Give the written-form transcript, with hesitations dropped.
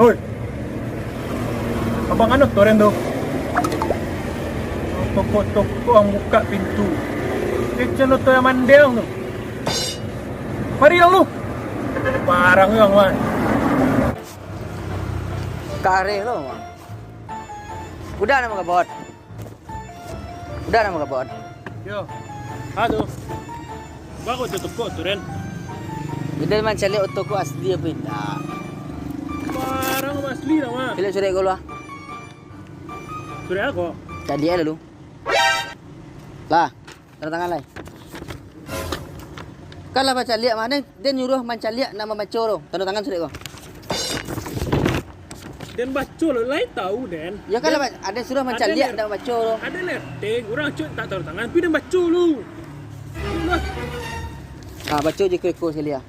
Hoi. Abang anu toren tuh. Toko-toko yang buka pintu. Kitchen tuh yang mandel tuh. Mari dong lu. Barang yang man. Kare lo, Bang. Udah nama kebot. Udah nama kebot. Yo. Aduh. Bago toko toren. Udah man cali otoko asli apa indah. Barang asli nama. Kalian sudah golo ah. Sudah aku. Tadi ya lalu. Lah, tanda tangan lah. Kalau baca lihat mana dia nyuruh mancaliak nama macoro. Tanda tangan sudah kau. Dan baca lo lain tahu Den. Ya kalau ada suruh mancaliak nama macoro. Ada letting, orang cuy tak tahu tangan, tapi dia baca lu. Ah, baca je kau sekali ah.